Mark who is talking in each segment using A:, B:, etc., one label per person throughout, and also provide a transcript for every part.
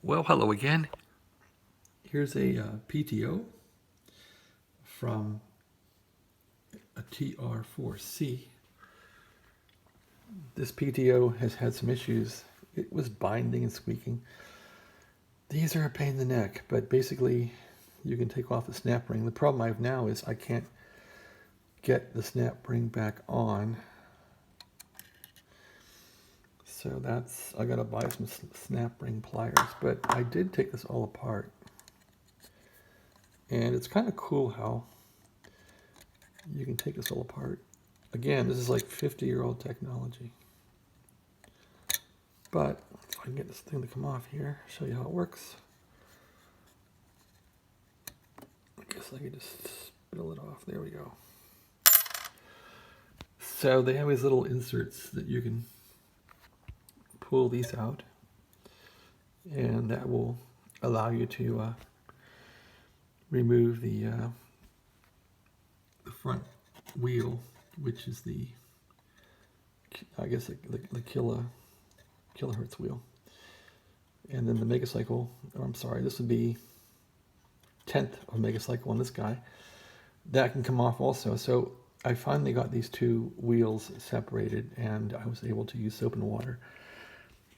A: Well, hello again. Here's a PTO from a TR4C. This PTO has had some issues. It was binding and squeaking. These are a pain in the neck, but basically you can take off the snap ring. The problem I have now is I can't get the snap ring back on. So I gotta buy some snap ring pliers, but I did take this all apart. And it's kind of cool how you can take this all apart. Again, this is like 50-year-old technology. But if I can get this thing to come off here, show you how it works. I guess I could just spill it off. There we go. So they have these little inserts that you can pull these out, and that will allow you to remove the front wheel, which is I guess the kilohertz wheel, and then the megacycle, or I'm sorry, this would be 10th of megacycle on this guy. That can come off also. So I finally got these two wheels separated, and I was able to use soap and water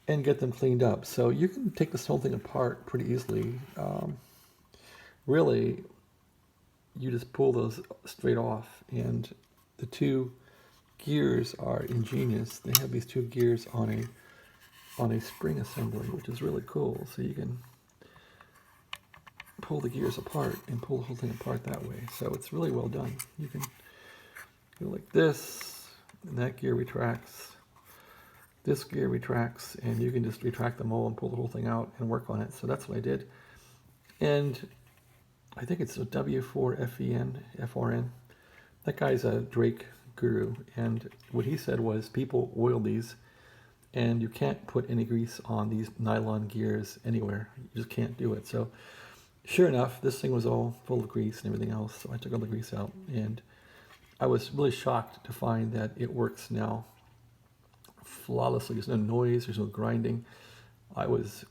A: and get them cleaned up. So you can take this whole thing apart pretty easily. Really, you just pull those straight off, and the two gears are ingenious. They have these two gears on a spring assembly, which is really cool. So you can pull the gears apart and pull the whole thing apart that way. So it's really well done. You can go like this, and that gear retracts. This gear retracts, and you can just retract them all and pull the whole thing out and work on it. So that's what I did. And I think it's a W4FEN, FRN. That guy's a Drake guru, and what he said was people oil these, and you can't put any grease on these nylon gears anywhere. You just can't do it. So sure enough, this thing was all full of grease and everything else, so I took all the grease out, and I was really shocked to find that it works now flawlessly. There's no noise, there's no grinding. I was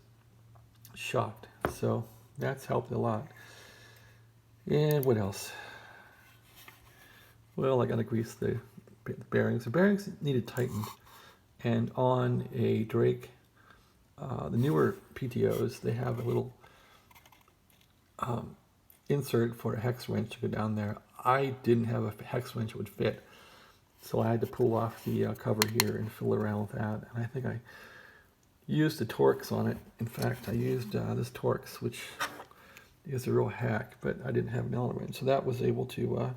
A: shocked. So that's helped a lot. And what else? Well, I gotta grease the bearings. The bearings needed tightened. And on a Drake, the newer PTOs, they have a little insert for a hex wrench to go down there. I didn't have a hex wrench that would fit, so I had to pull off the cover here and fill around with that. And I think I used the Torx on it. In fact, I used this Torx, which is a real hack, but I didn't have an Allen wrench, so that was able to.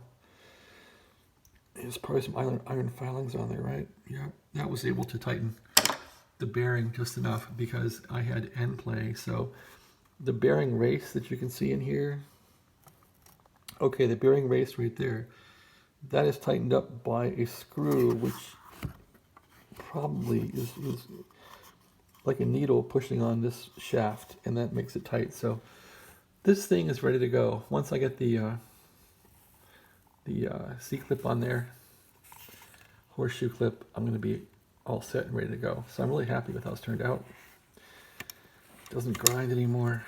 A: There's probably some iron filings on there, right? Yeah, that was able to tighten the bearing just enough because I had end play. So the bearing race that you can see in here, okay, the bearing race right there, that is tightened up by a screw, which probably is like a needle pushing on this shaft, and that makes it tight. So this thing is ready to go. Once I get the C-clip on there, horseshoe clip, I'm going to be all set and ready to go. So I'm really happy with how it's turned out. It doesn't grind anymore.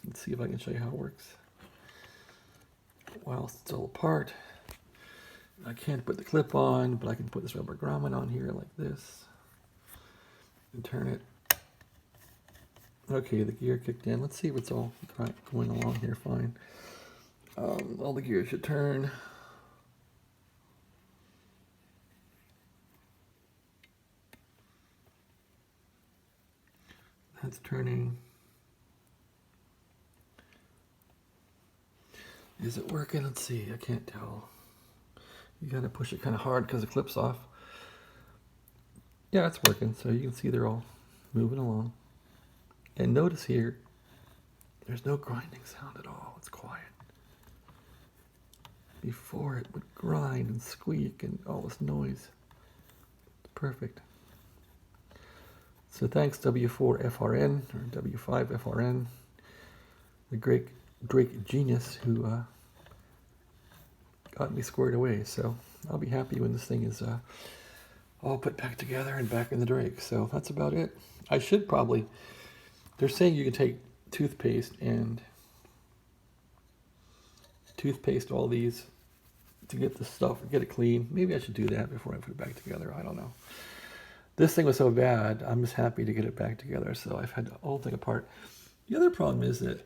A: Let's see if I can show you how it works. While it's still apart, I can't put the clip on, but I can put this rubber grommet on here like this and turn it. Okay, the gear kicked in. Let's see if it's all going along here fine. All the gears should turn. That's turning. Is it working? Let's see. I can't tell. You gotta push it kind of hard because the clip's off. Yeah, it's working. So you can see they're all moving along. And notice here, there's no grinding sound at all. It's quiet. Before it would grind and squeak and all this noise. It's perfect. So thanks W4FRN or W5FRN, the great Drake genius who got me squared away. So I'll be happy when this thing is all put back together and back in the Drake. So that's about it. I should probably they're saying you can take toothpaste and toothpaste all these to get the stuff, get it clean. Maybe I should do that before I put it back together. I don't know. This thing was so bad, I'm just happy to get it back together. So I've had the whole thing apart. The other problem is that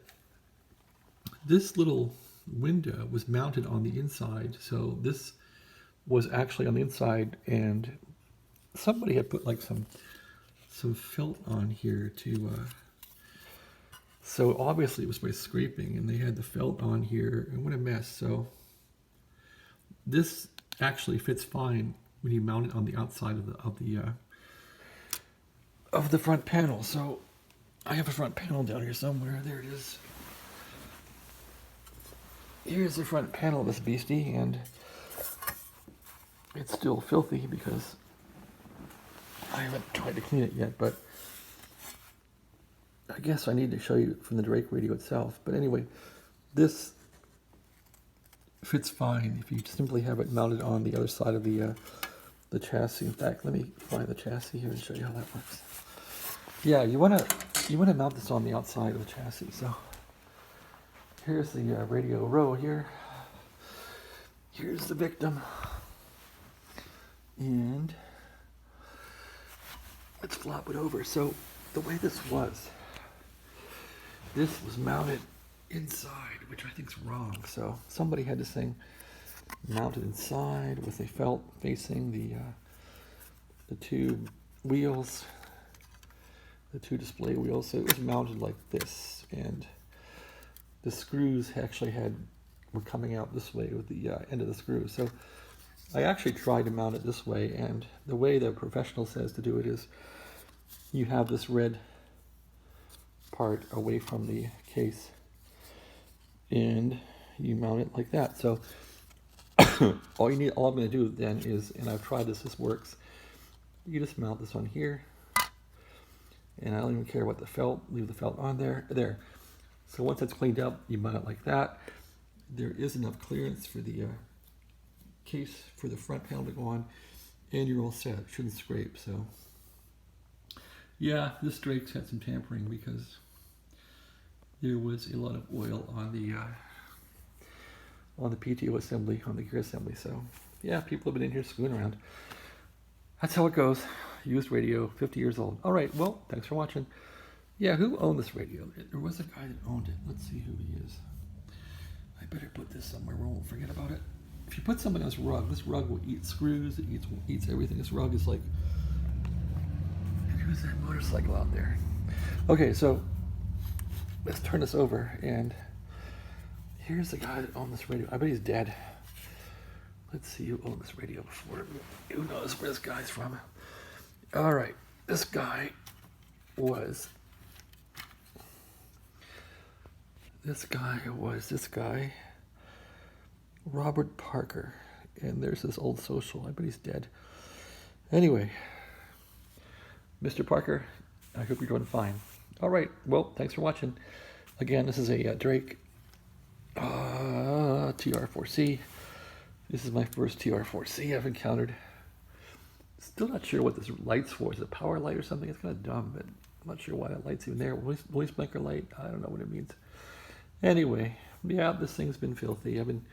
A: this little window was mounted on the inside. So this was actually on the inside, and somebody had put like some felt on here to, so obviously it was by scraping, and they had the felt on here, and what a mess. So this actually fits fine when you mount it on the outside of the front panel. So I have a front panel down here somewhere. There it is. Here's the front panel of this beastie, and it's still filthy because I haven't tried to clean it yet, but I guess I need to show you from the Drake radio itself. But anyway, this fits fine if you simply have it mounted on the other side of the chassis. In fact, let me find the chassis here and show you how that works. Yeah, you wanna mount this on the outside of the chassis. So here's the radio row here. Here's the victim, and let's flop it over. So the way this was mounted inside, which I think is wrong. So somebody had this thing mounted inside with a felt facing the two wheels, the two display wheels. So it was mounted like this, and the screws actually were coming out this way with the end of the screw. So I actually tried to mount it this way, and the way the professional says to do it is you have this red part away from the case, and you mount it like that. So all I'm going to do then is, and I've tried this works, you just mount this on here, and I don't even care what the felt, leave the felt on there. So once that's cleaned up, you mount it like that. There is enough clearance for the case for the front panel to go on, and you're all set. It shouldn't scrape. So yeah, this Drake's had some tampering because there was a lot of oil on the PTO assembly, on the gear assembly. So yeah, people have been in here screwing around. That's how it goes. Used radio, 50 years old. All right, well, thanks for watching. Yeah, who owned this radio? There was a guy that owned it. Let's see who he is. I better put this somewhere where we won't forget about it. If you put something on this rug will eat screws, it eats everything. This rug is like, and who's that motorcycle out there? Okay, so let's turn this over, and here's the guy that owned this radio. I bet he's dead. Let's see who owned this radio before. Who knows where this guy's from? All right, this guy was this guy, Robert Parker. And there's this old social. I bet he's dead. Anyway, Mr. Parker, I hope you're doing fine. All right, well, thanks for watching. Again, this is a Drake TR4C. This is my first TR4C I've encountered. Still not sure what this light's for. Is it a power light or something? It's kind of dumb, but I'm not sure why that light's even there. Voice blinker light? I don't know what it means. Anyway, yeah, this thing's been filthy. I've been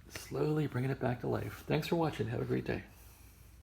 A: slowly bringing it back to life. Thanks for watching. Have a great day.